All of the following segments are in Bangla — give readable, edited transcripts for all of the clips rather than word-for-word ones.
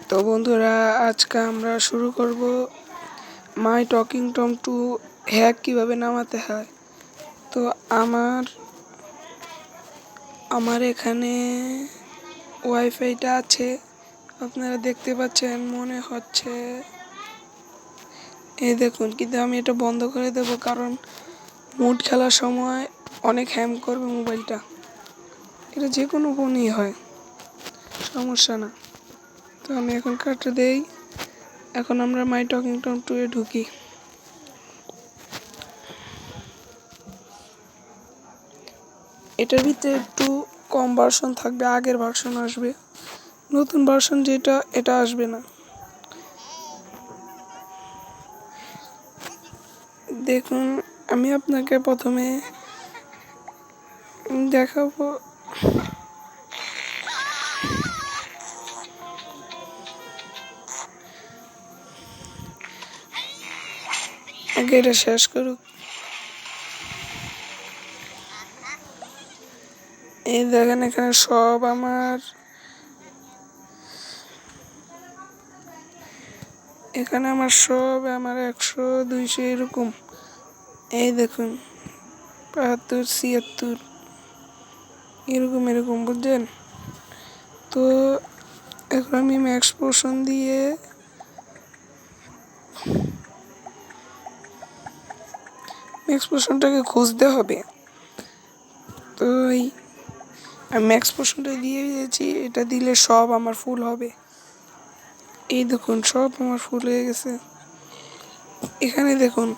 তো বন্ধুরা, আজকে আমরা শুরু করব মাই টকিং টম 2 হ্যাক কিভাবে নামাতে হয়। তো আমার এখানে ওয়াইফাইটা আছে, আপনারা দেখতে পাচ্ছেন মনে হচ্ছে। এই দেখুন, কিন্তু আমি এটা বন্ধ করে দেব, কারণ মুড খেলার সময় অনেক হ্যাং করবে মোবাইলটা। এটা যে কোনো ফোনই হয়, সমস্যা না। তো আমি এখন কাটে দেই। এখন আমরা মাই টকিং টম 2 এ ঢুকি। এটার ভিতরে একটু কম ভার্সন থাকবে, আগের ভার্সন আসবে, নতুন ভার্সন যেটা এটা আসবে না। দেখুন, আমি আপনাকে প্রথমে দেখাবো। আগে এটা শেষ করুক। এই দেখেন, এখানে সব আমার 100 200 এরকম। এই দেখুন, 72 76 এরকম বুঝছেন। তো এখন আমি ম্যাক্স পোর্শন দিয়ে ম্যাক্স পোর্শনটাকে খুঁজতে হবে। তো আমি ম্যাক্স পোর্শনটা দিয়ে দিয়েছি, এটা দিলে সব আমার ফুল হবে। এই দেখুন, সব আমার ফুল হয়ে গেছে। এখানে দেখুন,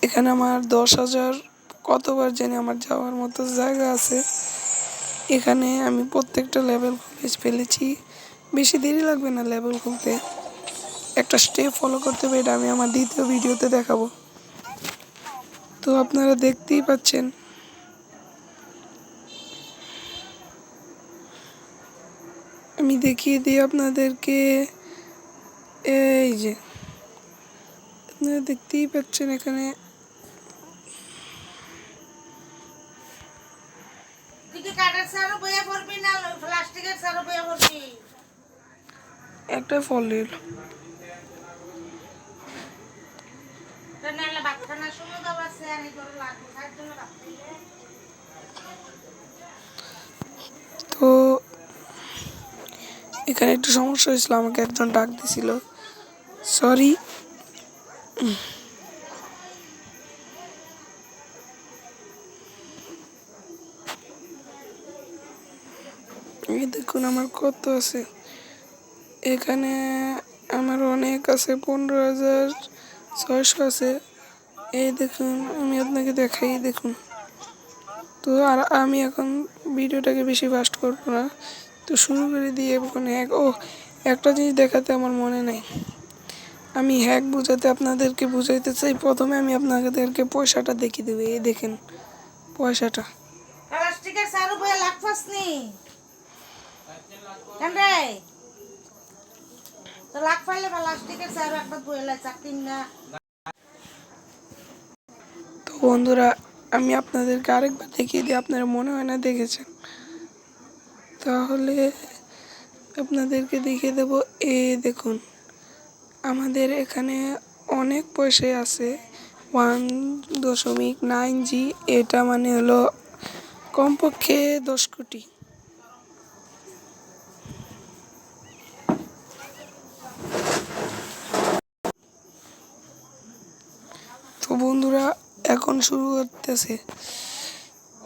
এখানে আমার 10,000 কতবার জানি আমার যাওয়ার মতো জায়গা আছে। এখানে আমি প্রত্যেকটা লেভেল খুলে ফেলেছি, বেশি দেরি লাগবে না লেভেল খুলতে। একটা স্টেপ ফলো করতে হবে, এটা আমি আমার দ্বিতীয় ভিডিওতে দেখাবো। তো আপনারা দেখতেই পাচ্ছেন, আমি দেখিয়ে দিই আপনাদেরকে। এই যে আপনারা দেখতেই পাচ্ছেন, এখানে একটা ফল দিল। তো এখানে একটু সমস্যা হয়েছিল, আমাকে একজন ডাক দিছিল, সরি। এই দেখুন আমার কত আছে, এখানে আমার অনেক আছে, 15,600 আছে। এই দেখুন, আমি আপনাকে দেখাই, দেখুন। তো আর আমি এখন ভিডিওটাকে বেশি ফাস্ট করবো না, তো শুরু করে দিয়ে ওখানে একটা জিনিস দেখাতে আমার মনে নেই। আমি হ্যাক বোঝাতে আপনাদেরকে বুঝাইতে চাই। প্রথমে আমি আপনাদেরকে পয়সাটা দেখিয়ে দেবো। এই দেখেন পয়সাটা। তো বন্ধুরা, আমি আপনাদেরকে আরেকবার দেখিয়ে দিই, আপনারা মনে হয় না দেখেছেন, তাহলে আপনাদেরকে দেখিয়ে দেব। দেখুন, আমাদের এখানে অনেক পয়সাই আছে, 1.9G। এটা মানে হলো কমপক্ষে 10 কোটি। তো বন্ধুরা, এখন শুরু করতেছে,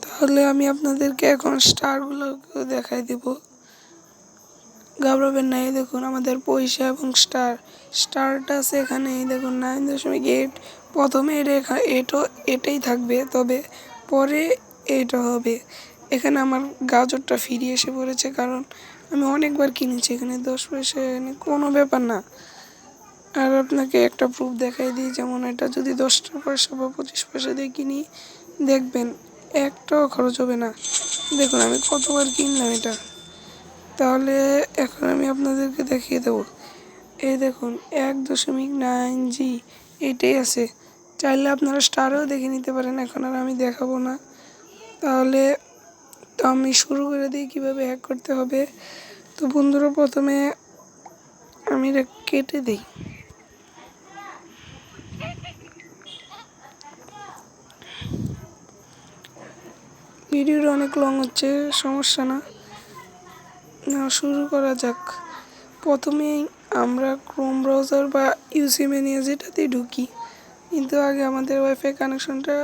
তাহলে আমি আপনাদেরকে এখন স্টারগুলোকে দেখাই দেব, ঘাবড়াবেন না। এই দেখুন আমাদের পয়সা এবং স্টারটা আছে এখানে। এই দেখুন 9.8। প্রথমে এটাই থাকবে, তবে পরে এটা হবে। এখানে আমার গাজরটা ফিরে এসে পড়েছে, কারণ আমি অনেকবার কিনেছি। এখানে 10 পয়সা, এখানে কোনো ব্যাপার না। আর আপনাকে একটা প্রুফ দেখাই দিই, যেমন এটা যদি 10 পয়সা বা 25 পয়সা দিয়ে কিনি, দেখবেন একটাও খরচ হবে না। দেখুন আমি কতবার কিনলাম এটা। তাহলে এখন আমি আপনাদেরকে দেখিয়ে দেবো। এই দেখুন 1.9G এটাই আছে। চাইলে আপনারা স্টারেও দেখে নিতে পারেন, এখন আর আমি দেখাবো না। তাহলে তো আমি শুরু করে দিই কীভাবে হ্যাক করতে হবে। তো বন্ধুরা, প্রথমে আমি এটা কেটে দিই। ভিডিওটা অনেক লং হচ্ছে, সমস্যা না, শুরু করা যাক। প্রথমেই আমরা ক্রোম ব্রাউজার বা ইউসিমেনিয়া যেটাতেই ঢুকি, কিন্তু আগে আমাদের ওয়াইফাই কানেকশনটা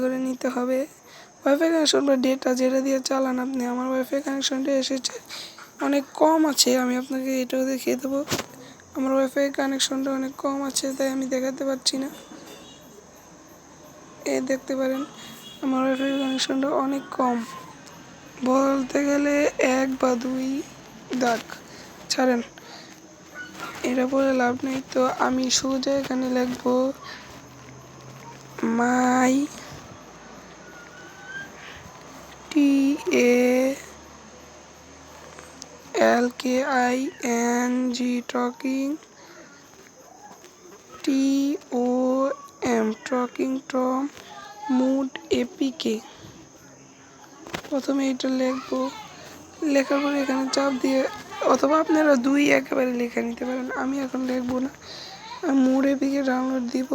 করে নিতে হবে। ওয়াইফাই কানেকশন বা ডেটা যেটা দিয়ে চালান আপনি। আমার ওয়াইফাই কানেকশনটা এসেছে, অনেক কম আছে, আমি আপনাকে এটাও দেখিয়ে দেবো। আমার ওয়াইফাই কানেকশনটা অনেক কম আছে, তাই আমি দেখাতে পারছি না। দেখতে পারেন আমার ওয়াইফাই কানেকশনটা অনেক কম, বলতে গেলে 1 বা 2 দাগ। ছাড়েন, এটা বলে লাভ নেই। তো আমি সোজা এখানে লিখবো my TALKING talking talking Tom mod APK. প্রথমে এটা লিখবো, লেখার পরে এখানে চাপ দিয়ে, অথবা আপনারা 2 একেবারে লেখা নিতে পারেন। আমি এখন লিখবো না, মুড এপিকে ডাউনলোড দিব।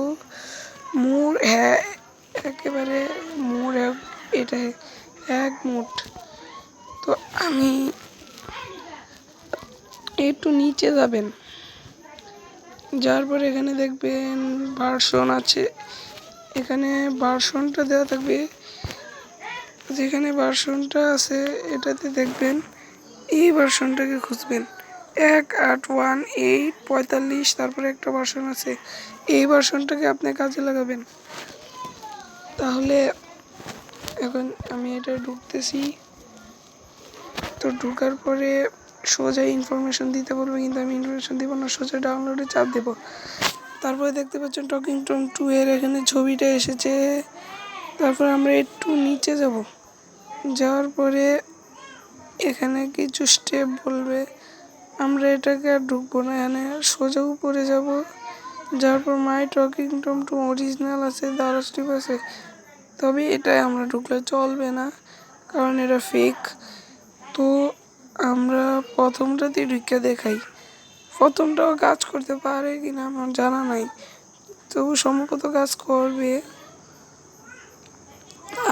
মুড, হ্যাঁ একেবারে মুড, এটা এক মুড। তো আমি একটু নিচে যাবেন, যার পরে এখানে দেখবেন ভার্সন আছে, এখানে ভার্সনটা দেওয়া থাকবে। যেখানে ভার্সনটা আছে এটাতে দেখবেন, এই ভার্সনটাকে খুঁজবেন, 1.8.1.8.45, তারপরে একটা ভার্সন আছে, এই ভার্সনটাকে আপনি কাজে লাগাবেন। তাহলে এখন আমি এটা ঢুকতেছি। তো ঢুকার পরে সোজা ইনফরমেশন দিতে বলবে, কিন্তু আমি ইনফরমেশন দিব না, সোজা ডাউনলোডে চাপ দেব। তারপরে দেখতে পাচ্ছেন টকিং টম 2 এর এখানে ছবিটা এসেছে। তারপর আমরা একটু নিচে যাব, যাওয়ার পরে এখানে কিছু স্টেপ বলবে, আমরা এটাকে আর ঢুকবো না, এখানে সোজা উপরে যাব। যাওয়ার পর মাই টকিং টম 2 অরিজিনাল আছে, দ্বারা স্টেপ আছে, তবে এটাই আমরা ঢুকলে চলবে না, কারণ এটা ফেক। তো আমরা প্রথমটাতেই ঢুকে দেখাই, প্রথমটাও কাজ করতে পারে কিনা আমার জানা নাই, তবু সম্ভবত কাজ করবে।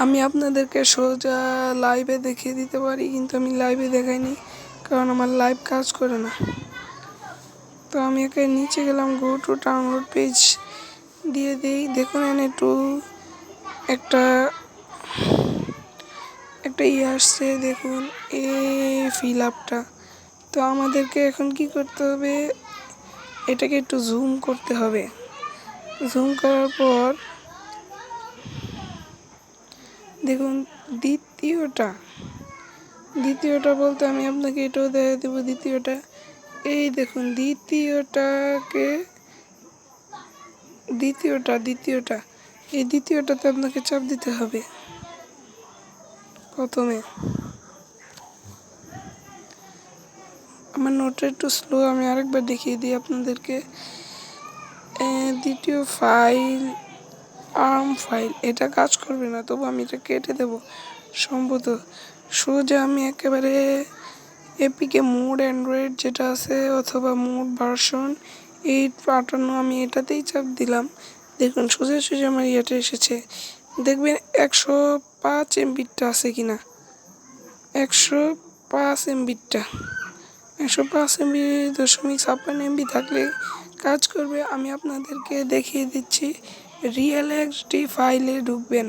আমি আপনাদেরকে সোজা লাইভে দেখিয়ে দিতে পারি, কিন্তু আমি লাইভে দেখাইনি, কারণ আমার লাইভ কাজ করে না। তো আমি একে নিচে গেলাম, গো টু ডাউনলোড পেজ দিয়ে দিই। দেখুন এনে একটু একটা আসছে, দেখুন এই ফিল আপটা। তো আমাদেরকে এখন কি করতে হবে, এটাকে একটু জুম করতে হবে। জুম করার পর দেখুন দ্বিতীয়টা বলতে আমি আপনাকে এটাও দেখা দেবো। দ্বিতীয়টা, এই দেখুন দ্বিতীয়টা এই দ্বিতীয়টাতে আপনাকে চাপ দিতে হবে। প্রথমে আমার নোটটা একটু স্লো, আমি আরেকবার দেখিয়ে দিই আপনাদেরকে। দ্বিতীয় ফাইল, আর্ম ফাইল, এটা কাজ করবে না, তবু আমি এটা কেটে দেব সম্ভবত। সোজা আমি একেবারে এপিকে মোড অ্যান্ড্রয়েড যেটা আছে, অথবা মোড ভার্সন 8.58, আমি এটাতেই চাপ দিলাম। দেখুন সোজা আমার ইয়েটা এসেছে। দেখবেন 105 এমবিটা আছে কিনা, 105 এমবিটা, 105.56 MB থাকলে কাজ করবে। আমি আপনাদেরকে দেখিয়ে দিচ্ছি, রিয়েল এক্সডি ফাইলে ঢুকবেন।